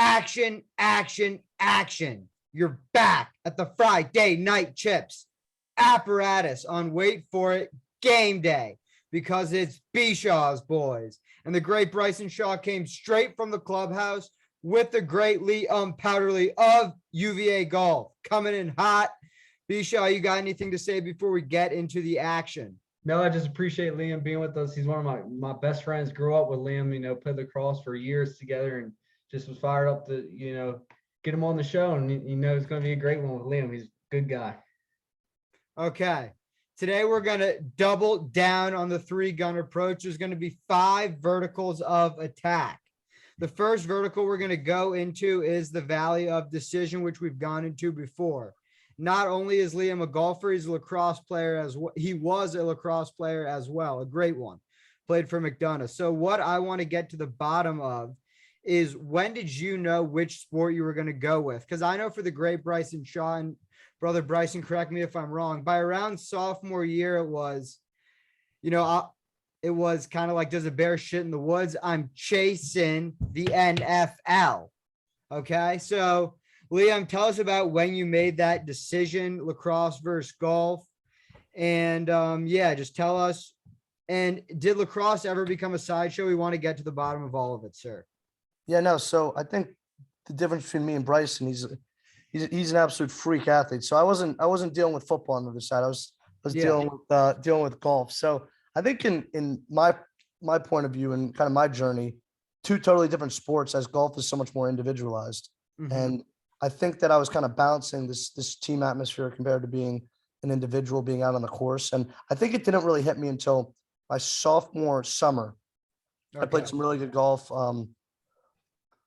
Action, action, action. You're back at the Friday Night Chips apparatus on, wait for it, game day, because it's B Shaw's boys. And the great Bryson Shaw came straight from the clubhouse with the great Liam Powderly of UVA Golf coming in hot. B Shaw, you got anything to say before we get into the action? No, I just appreciate Liam being with us. He's one of my best friends. Grew up with Liam, played lacrosse for years together, and just was fired up to, get him on the show. And, it's going to be a great one with Liam. He's a good guy. Okay. Today, we're going to double down on the 3-gun approach. There's going to be 5 verticals of attack. The first vertical we're going to go into is the Valley of Decision, which we've gone into before. Not only is Liam a golfer, he's a lacrosse player as well. He was a lacrosse player as well, a great one. Played for McDonough. So what I want to get to the bottom of is, when did you know which sport you were going to go with? Because I know for the great Bryson Shaw, and brother Bryson, correct me if I'm wrong, by around sophomore year, it was, it was kind of like, does a bear shit in the woods? I'm chasing the NFL. Okay. So Liam, tell us about when you made that decision, lacrosse versus golf. And just tell us. And did lacrosse ever become a sideshow? We want to get to the bottom of all of it, sir. Yeah, no. So I think the difference between me and Bryson, he's an absolute freak athlete. So I wasn't dealing with football on the other side. I was dealing with golf. So I think in my point of view and kind of my journey, 2 totally different sports, as golf is so much more individualized. Mm-hmm. And I think that I was kind of balancing this team atmosphere compared to being an individual, being out on the course. And I think it didn't really hit me until my sophomore summer. Okay. I played some really good golf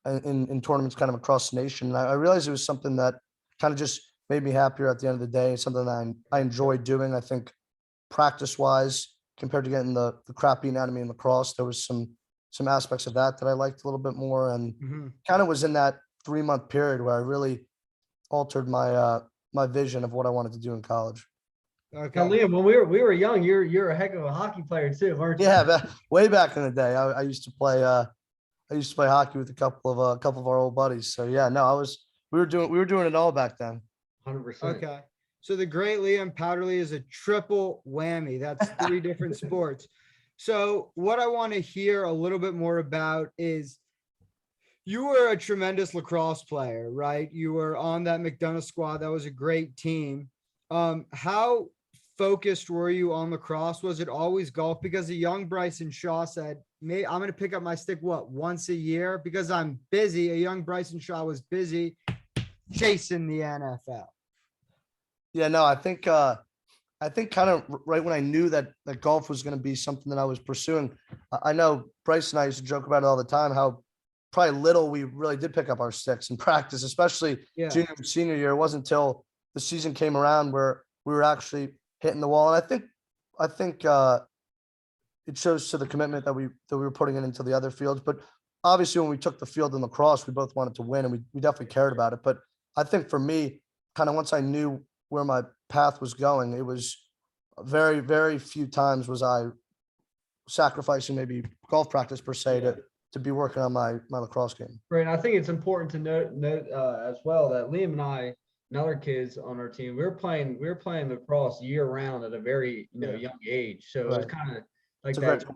in tournaments kind of across the nation. And I realized it was something that kind of just made me happier at the end of the day, something that I enjoyed doing. I think practice-wise, compared to getting the crappy anatomy in lacrosse, there was some aspects of that I liked a little bit more, and kind of was in that 3-month period where I really altered my my vision of what I wanted to do in college. Okay. Now, Liam, when we were young, you're a heck of a hockey player too, weren't you? Yeah, way back in the day, I used to play hockey with a couple of our old buddies. So yeah, no, we were doing it all back then. 100%. Okay. So the great Liam Powderly is a triple whammy. That's 3 different sports. So what I want to hear a little bit more about is, you were a tremendous lacrosse player, right? You were on that McDonough squad. That was a great team. How focused were you on lacrosse? Was it always golf? Because a young Bryson Shaw said, I'm going to pick up my stick, once a year? Because I'm busy. A young Bryson Shaw was busy chasing the NFL. Yeah, no, I think kind of right when I knew that golf was going to be something that I was pursuing. I know Bryce and I used to joke about it all the time, how probably little we really did pick up our sticks in practice, especially junior and senior year. It wasn't until the season came around where we were actually hitting the wall. And I think it shows to the commitment that we were putting it into the other fields. But obviously, when we took the field in lacrosse, we both wanted to win, and we definitely cared about it. But I think for me, kind of once I knew where my path was going, it was very, very few times was I sacrificing maybe golf practice per se to be working on my lacrosse game. Right. And I think it's important to note as well that Liam and I and other kids on our team, we were playing lacrosse year round at a very young age. So it was kind of like that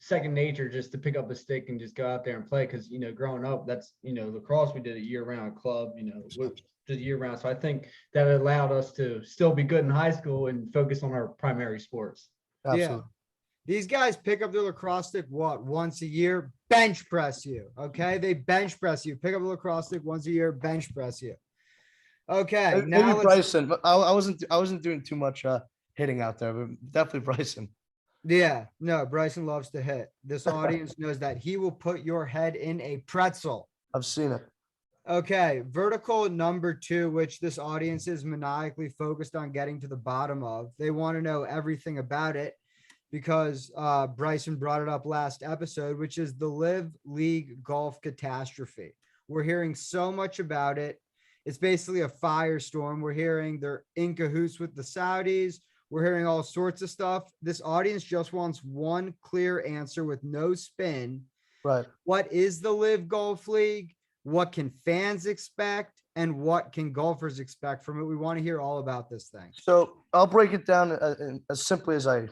second nature, just to pick up a stick and just go out there and play. Because growing up, that's lacrosse, we did it year round, club, just year round. So I think that allowed us to still be good in high school and focus on our primary sports. Absolutely. Yeah. These guys pick up their lacrosse stick once a year, bench press you. Okay, they bench press you. Pick up a lacrosse stick once a year, bench press you. Okay, maybe Bryson, but I wasn't doing too much hitting out there, but definitely Bryson. Yeah, no, Bryson loves to hit. This audience knows that. He will put your head in a pretzel. I've seen it. Okay, vertical number 2, which this audience is maniacally focused on getting to the bottom of. They want to know everything about it, because Bryson brought it up last episode, which is the L.I.V League golf catastrophe. We're hearing so much about it. It's basically a firestorm. We're hearing they're in cahoots with the Saudis. We're hearing all sorts of stuff. This audience just wants one clear answer with no spin. Right. What is the L.I.V Golf League? What can fans expect? And what can golfers expect from it? We want to hear all about this thing. So I'll break it down as simply as I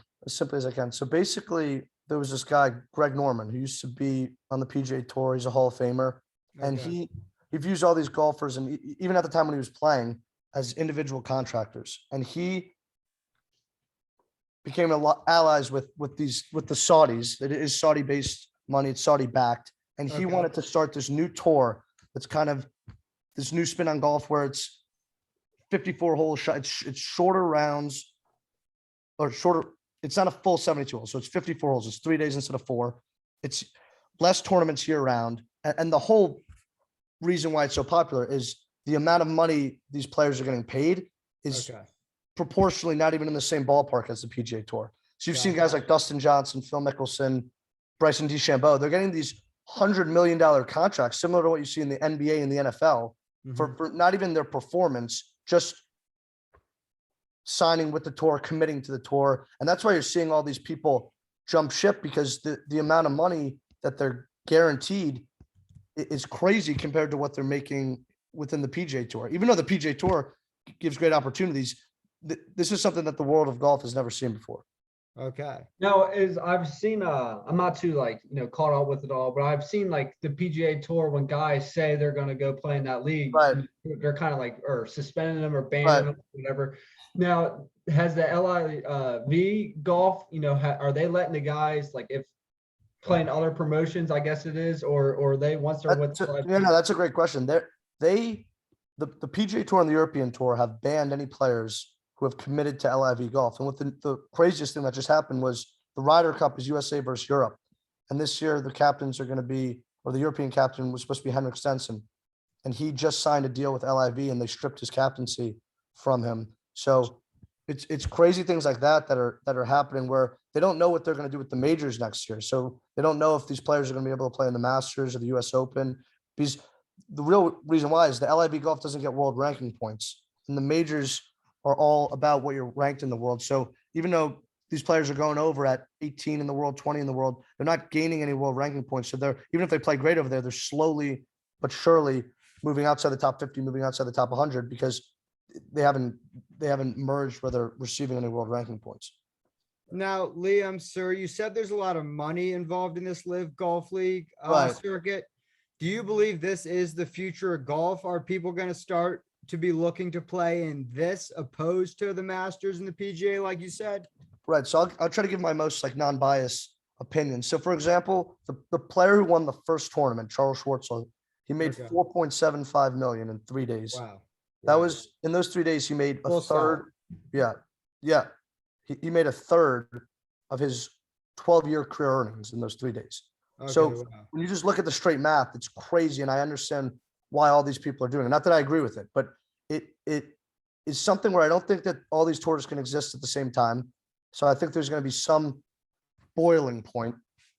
can. So basically, there was this guy, Greg Norman, who used to be on the PGA Tour. He's a Hall of Famer, and Okay. he views all these golfers, and even at the time when he was playing, as individual contractors, and he became allies with the Saudis. It is Saudi based money. It's Saudi backed, and he Okay. wanted to start this new tour. That's kind of this new spin on golf where it's 54 hole shot. It's shorter rounds or shorter. It's not a full 72 holes. So it's 54 holes. It's 3 days instead of 4. It's less tournaments year round. And the whole reason why it's so popular is the amount of money these players are getting paid is proportionally not even in the same ballpark as the PGA Tour. So you've seen guys like Dustin Johnson, Phil Mickelson, Bryson DeChambeau. They're getting these $100 million contracts, similar to what you see in the NBA and the NFL, for not even their performance, just signing with the tour, committing to the tour. And that's why you're seeing all these people jump ship, because the amount of money that they're guaranteed is crazy compared to what they're making within the PGA Tour. Even though the PGA Tour gives great opportunities, this is something that the world of golf has never seen before. Okay. No, I've seen I'm not too caught up with it all, but I've seen like the PGA Tour when guys say they're going to go play in that league, Right. They're kind of like or suspending them or banning them, whatever. Now, has the L.I.V golf, are they letting the guys like if playing other promotions, I guess it is, or they once they're with that's a great question. The PGA Tour and the European Tour have banned any players who have committed to L.I.V golf. And what the craziest thing that just happened was the Ryder Cup is USA versus Europe. And this year the captains are going to be, or the European captain was supposed to be Henrik Stenson. And he just signed a deal with L.I.V and they stripped his captaincy from him. So it's crazy things like that are happening where they don't know what they're going to do with the majors next year. So they don't know if these players are going to be able to play in the Masters or the US Open, because the real reason why is the L.I.V golf doesn't get world ranking points, and the majors are all about what you're ranked in the world. So even though these players are going over at 18 in the world, 20 in the world, they're not gaining any world ranking points. So even if they play great over there, they're slowly but surely moving outside the top 50, moving outside the top 100, because they haven't merged where they're receiving any world ranking points. Now, Liam, sir, you said there's a lot of money involved in this LIV Golf League circuit. Do you believe this is the future of golf? Are people going to start to be looking to play in this opposed to the Masters and the PGA, like you said? Right. So I'll try to give my most non-biased opinion. So for example, the player who won the first tournament, Charles Schwartzel, he made $4.75 million in 3 days. Wow. That was in those 3 days, he made a third. Stop. Yeah. He made a third of his 12-year career earnings in those 3 days. So when you just look at the straight math, it's crazy. And I understand why all these people are doing it. Not that I agree with it, but it is something where I don't think that all these tours can exist at the same time. So I think there's going to be some boiling point,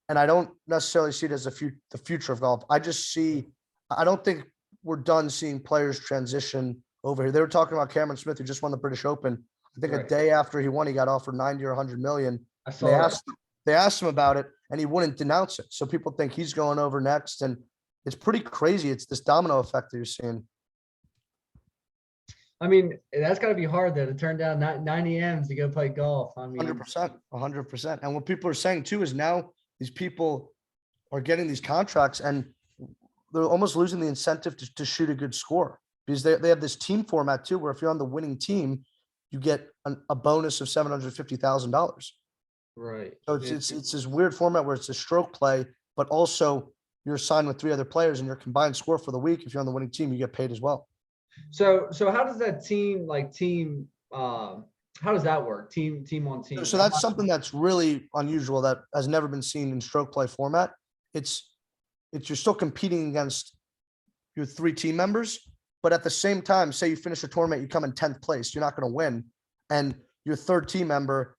and I don't necessarily see it as the future of golf. I don't think we're done seeing players transition over here. They were talking about Cameron Smith, who just won the British Open. I think a day after he won, he got offered 90 or 100 million. They asked him about it, and he wouldn't denounce it. So people think he's going over next, and it's pretty crazy. It's this domino effect that you're seeing. I mean, that's got to be hard though, to turn down 90 M's to go play golf. I mean, 100%. And what people are saying too is now these people are getting these contracts and they're almost losing the incentive to shoot a good score, because they have this team format too, where if you're on the winning team, you get a bonus of $750,000. Right. So it's this weird format where it's a stroke play, but also you're assigned with 3 other players, and your combined score for the week, if you're on the winning team, you get paid as well. So how does that how does that work? Team on team. So that's something that's really unusual that has never been seen in stroke play format. It's you're still competing against your 3 team members, but at the same time, say you finish a tournament, you come in 10th place, you're not going to win, and your 3rd team member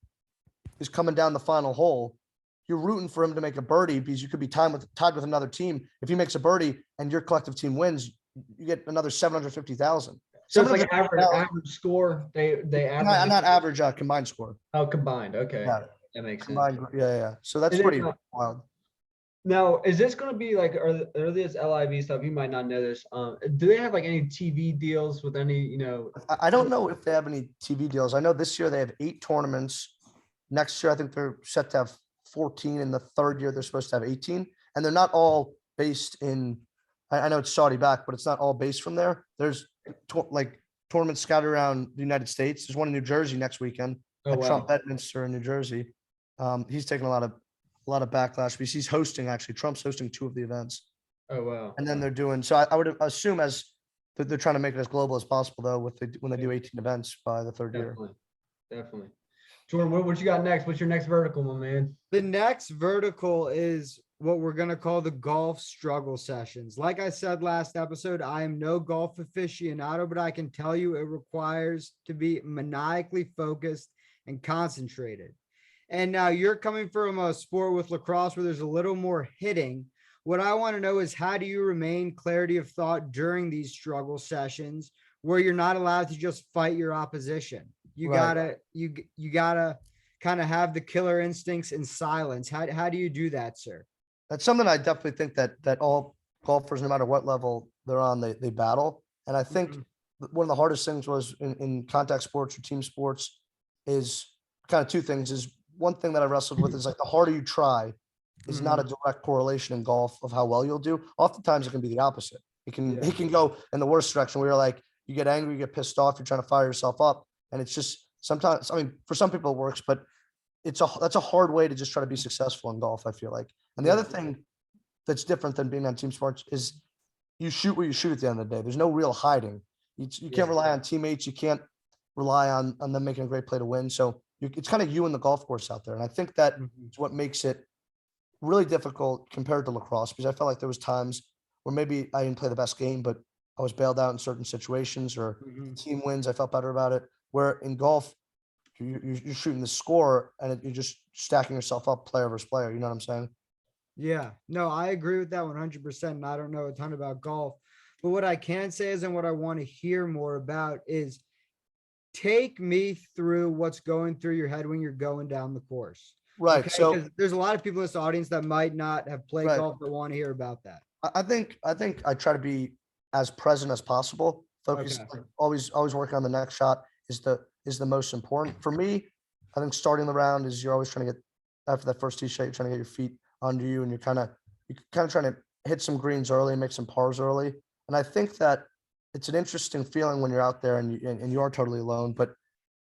is coming down the final hole. You're rooting for him to make a birdie, because you could be tied with another team. If he makes a birdie and your collective team wins, you get another $750,000. So it's like average score. They average. Not average, combined score. Oh, combined. Okay, yeah. That makes combined, sense. Yeah. So that's pretty wild. Now, is this going to be like, are this L.I.V stuff? You might not know this. Do they have like any TV deals with any, I don't know if they have any TV deals. I know this year they have 8 tournaments. Next year, I think they're set to have 14. In the third year, they're supposed to have 18. And they're not all based in, I know it's Saudi back, but it's not all based from there. There's like tournaments scattered around the United States. There's one in New Jersey next weekend Oh, at wow. Trump Bedminster in New Jersey. He's taking a lot of backlash because he's hosting, actually. Trump's hosting 2 of the events. Oh, wow. And then they're doing, so I would assume as that they're trying to make it as global as possible though, when they do 18 events by the third year. Definitely. Jordan, what you got next? What's your next vertical, my man? The next vertical is what we're going to call the golf struggle sessions. Like I said last episode, I am no golf aficionado, but I can tell you it requires to be maniacally focused and concentrated. And now you're coming from a sport with lacrosse where there's a little more hitting. What I want to know is, how do you remain clarity of thought during these struggle sessions where you're not allowed to just fight your opposition? You Right. gotta kind of have the killer instincts in silence. How do you do that, sir? That's something I definitely think that all golfers, no matter what level they're on, they battle. And I think Mhm. one of the hardest things was in contact sports or team sports is kind of 2 things. Is one thing that I wrestled with is like the harder you try is not a direct correlation in golf of how well you'll do. Oftentimes it can be the opposite. Yeah. It can go in the worst direction where you're like, you get angry, you get pissed off, you're trying to fire yourself up. And it's just sometimes, I mean, for some people it works, but that's a hard way to just try to be successful in golf, I feel like. And the Yeah. other thing that's different than being on team sports is you shoot what you shoot at the end of the day. There's no real hiding. You can't rely on teammates. You can't rely on them making a great play to win. So it's kind of you and the golf course out there. And I think that Mhm. is what makes it really difficult compared to lacrosse, because I felt like there was times where maybe I didn't play the best game, but I was bailed out in certain situations, or Mhm. team wins, I felt better about it. Where in golf, you're shooting the score and you're just stacking yourself up player versus player. You know what I'm saying? Yeah, no, I agree with that 100%. And I don't know a ton about golf, but what I can say is, and what I want to hear more about is, take me through what's going through your head when you're going down the course. Right. Okay. So, Because there's a lot of people in this audience that might not have played right. golf that want to hear about that. I think I try to be as present as possible. Focus, Okay. like, always working on the next shot is the most important for me. I think starting the round is, you're always trying to get, after that first tee shot, you're trying to get your feet under you, and you're kind of trying to hit some greens early and make some pars early. And I think that it's an interesting feeling when you're out there and you are totally alone, but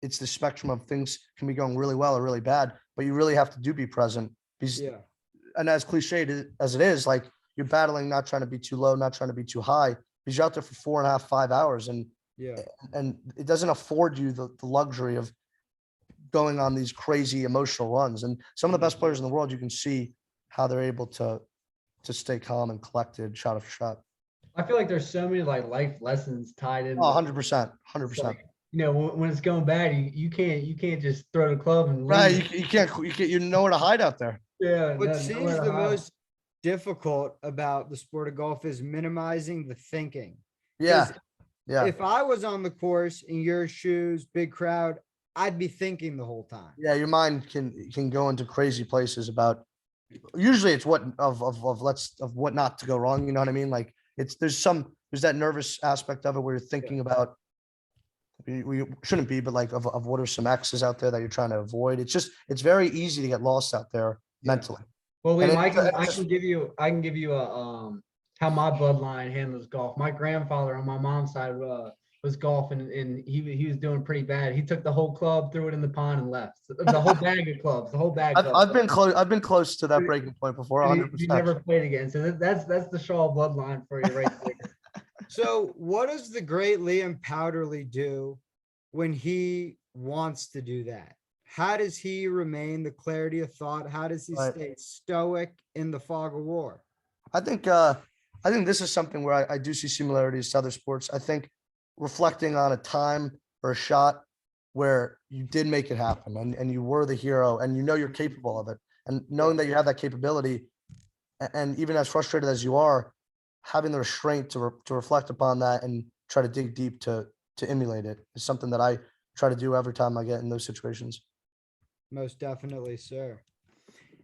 it's the spectrum of things can be going really well or really bad, but you really have to be present because, Yeah. and as cliched as it is, like, you're battling, not trying to be too low, not trying to be too high, because you're out there for 4.5, 5 hours, Yeah. and it doesn't afford you the luxury of going on these crazy emotional runs. And some of the best players in the world, you can see how they're able to stay calm and collected shot after shot. I feel like there's so many like life lessons tied in. Oh, 100%, It's 100%. like, when it's going bad, you can't just throw the club and Right. leave. You know where to hide out there. Yeah, What nowhere seems to the hide. most difficult about the sport of golf is minimizing the thinking. Yeah. Because Yeah. if I was on the course in your shoes, big crowd, I'd be thinking the whole time. Yeah. Your mind can go into crazy places about, usually it's what of what not to go wrong. You know what I mean? Like, there's that nervous aspect of it where you're thinking about, we shouldn't be, but like of what are some X's out there that you're trying to avoid. It's very easy to get lost out there Yeah. mentally. Well, And Liam, I can it's I just, can give you a how my bloodline handles golf. My grandfather on my mom's side was golfing, and he was doing pretty bad. He took the whole club, threw it in the pond, and left. The whole bag of clubs, the whole bag. I've been close to that breaking point before, And he 100%. never played again. So that's the Shaw bloodline for you right there. So what does the great Liam Powderly do when he wants to do that? How does he remain the clarity of thought? How does he Right. stay stoic in the fog of war? I think this is something where I do see similarities to other sports. I think reflecting on a time or a shot where you did make it happen, and you were the hero, and you know you're capable of it, and knowing that you have that capability, and even as frustrated as you are, having the restraint to reflect upon that and try to dig deep to emulate it is something that I try to do every time I get in those situations. Most definitely, sir.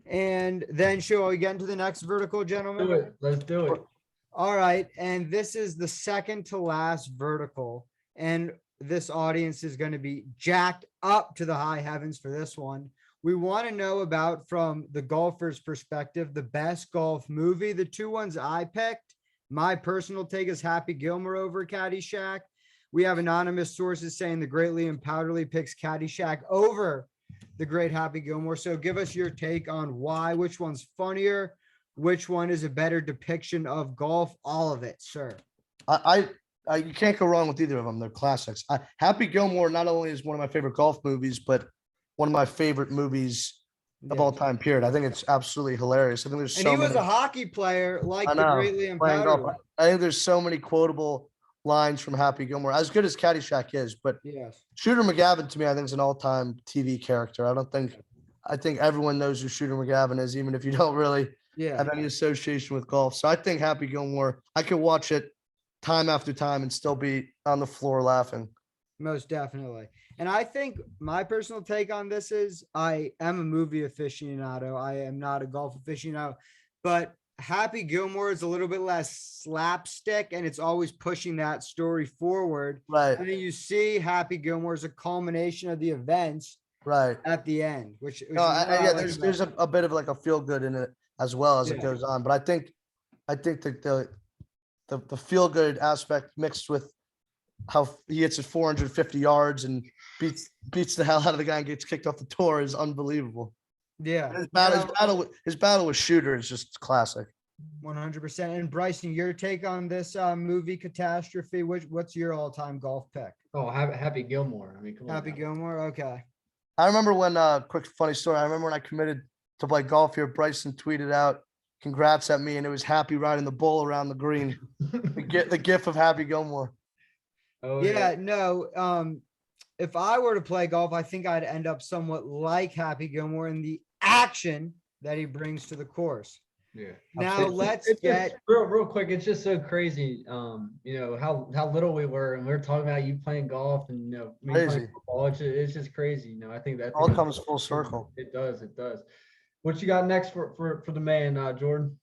And then shall we get into the next vertical, gentlemen? Do it. Let's do it. All right. And this is the second to last vertical. And this audience is going to be jacked up to the high heavens for this one. We want to know about, from the golfer's perspective, the best golf movie. The two ones I picked, my personal take is Happy Gilmore over Caddy-Shack. We have anonymous sources saying the great Liam Powderly picks Caddy-Shack over the great Happy Gilmore. So give us your take on why, which one's funnier, which one is a better depiction of golf, all of it, sir. You can't go wrong with either of them. They're classics. Happy Gilmore not only is one of my favorite golf movies, but one of my favorite movies of all time, period. I think it's absolutely hilarious. I think there's and he was a hockey player like the great Liam Powderly. I think there's so many quotable lines from Happy Gilmore, as good as Caddy-Shack is, but yes, Shooter McGavin to me, I think is an all-time TV character. I think everyone knows who Shooter McGavin is, even if you don't really have any association with golf. So I think Happy Gilmore, I could watch it time after time and still be on the floor laughing. Most definitely. And I think my personal take on this is I am a movie aficionado. I am not a golf aficionado, but Happy Gilmore is a little bit less slapstick and it's always pushing that story forward. Right. And then you see Happy Gilmore as a culmination of the events right at the end, which there's a bit of like a feel good in it as well as it goes on. But I think that the feel good aspect mixed with how he hits it 450 yards and beats the hell out of the guy and gets kicked off the tour is unbelievable. Yeah. His battle with Shooter is just classic. 100%. And Bryson, your take on this movie catastrophe, what's your all-time golf pick? Oh, Happy Gilmore. I mean, come on. Happy Gilmore. Okay. I remember when quick funny story. I remember when I committed to play golf here, Bryson tweeted out, "Congrats at me," and it was Happy riding the bull around the green. the gif of Happy Gilmore. Oh yeah. No. If I were to play golf, I think I'd end up somewhat like Happy Gilmore in the action that he brings to the course. Yeah. Now let's get real quick. It's just so crazy. You know, how little we were, and we are talking about you playing golf and, you know, me playing football. It's just crazy. You know, I think that all comes full circle. It does. What you got next for the man, Jordan?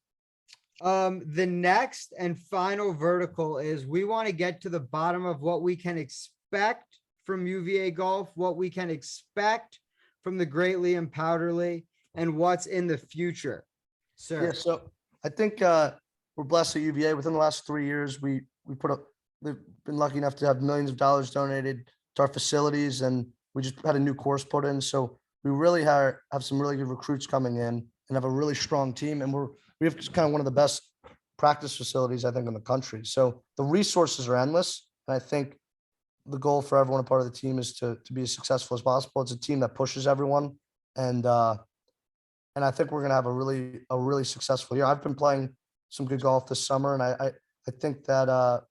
The next and final vertical is we want to get to the bottom of what we can expect from UVA golf, what we can expect from the great Liam Powderly, and what's in the future. Sir. Yeah, so I think we're blessed at UVA. Within the last 3 years, we've been lucky enough to have millions of dollars donated to our facilities, and we just had a new course put in. So we really have some really good recruits coming in and have a really strong team. And we have kind of one of the best practice facilities, I think, in the country. So the resources are endless. And I think the goal for everyone a part of the team is to be as successful as possible. It's a team that pushes everyone. And I think we're going to have a really successful year. I've been playing some good golf this summer, and I think that I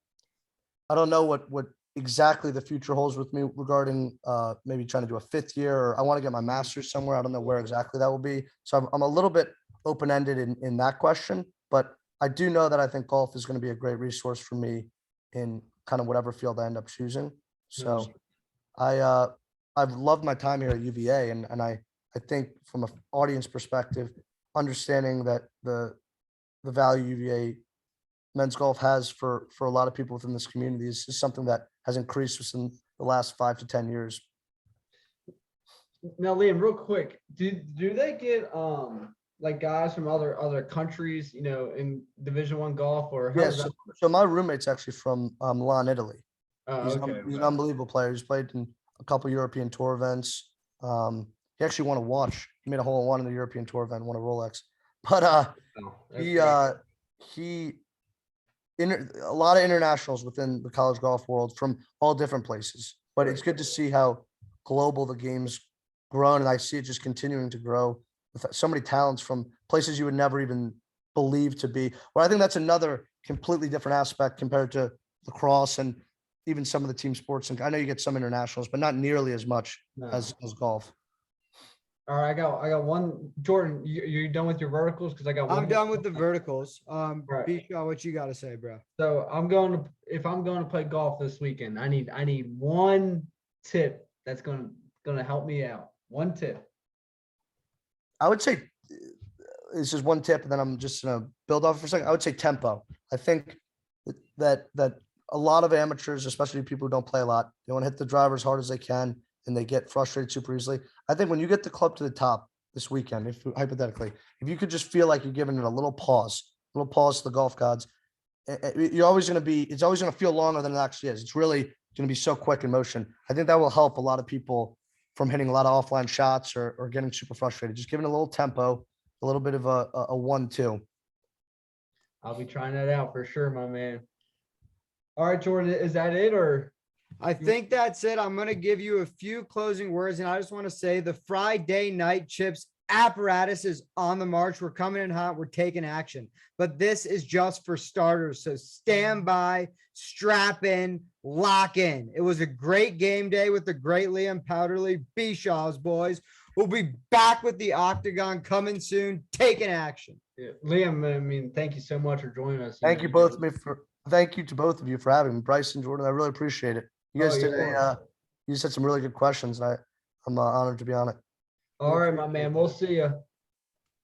don't know what exactly the future holds with me regarding maybe trying to do a fifth year, or I want to get my master's somewhere. I don't know where exactly that will be. So I'm a little bit open-ended in that question, but I do know that I think golf is going to be a great resource for me in kind of whatever field I end up choosing. So I've loved my time here at UVA, and I think from an audience perspective, understanding that the value UVA men's golf has for a lot of people within this community is something that has increased within the last 5 to 10 years. Now, Liam, real quick, do they get like guys from other countries, you know, in Division I golf, or so my roommate's actually from Milan, Italy. He's an unbelievable player. He's played in a couple European Tour events. He actually won a watch. He made a hole in one in the European Tour event, won a Rolex. But a lot of internationals within the college golf world from all different places. But it's good to see how global the game's grown, and I see it just continuing to grow with so many talents from places you would never even believe to be. Well, I think that's another completely different aspect compared to lacrosse and even some of the team sports. And I know you get some internationals, but not nearly as much as golf. All right, I got one. Jordan, you done with your verticals? Because I got one. I'm done with the verticals. Right. B-Shaw, what you got to say, bro? So if I'm going to play golf this weekend, I need one tip that's going to help me out. One tip. I would say it's just one tip, and then I'm just gonna build off for a second. I would say tempo. I think that a lot of amateurs, especially people who don't play a lot, they want to hit the driver as hard as they can, and they get frustrated super easily. I think when you get the club to the top this weekend, if hypothetically, if you could just feel like you're giving it a little pause to the golf gods, you're always going to be, it's always going to feel longer than it actually is. It's really going to be so quick in motion. I think that will help a lot of people from hitting a lot of offline shots or getting super frustrated. Just giving a little tempo, a little bit of a 1-2. I'll be trying that out for sure, my man. All right, Jordan, is that it, or? I think that's it. I'm going to give you a few closing words, and I just want to say the Friday night chips apparatus is on the march. We're coming in hot. We're taking action, but this is just for starters. So stand by, strap in, lock in. It was a great game day with the great Liam Powderly, B-Shaw's boys. We'll be back with the Octagon coming soon, taking action. Yeah. Liam, I mean, thank you so much for joining us. Thank you to both of you for having me. Bryson, Jordan, I really appreciate it. You guys you said some really good questions, and I'm honored to be on it. All right, my man. We'll see you.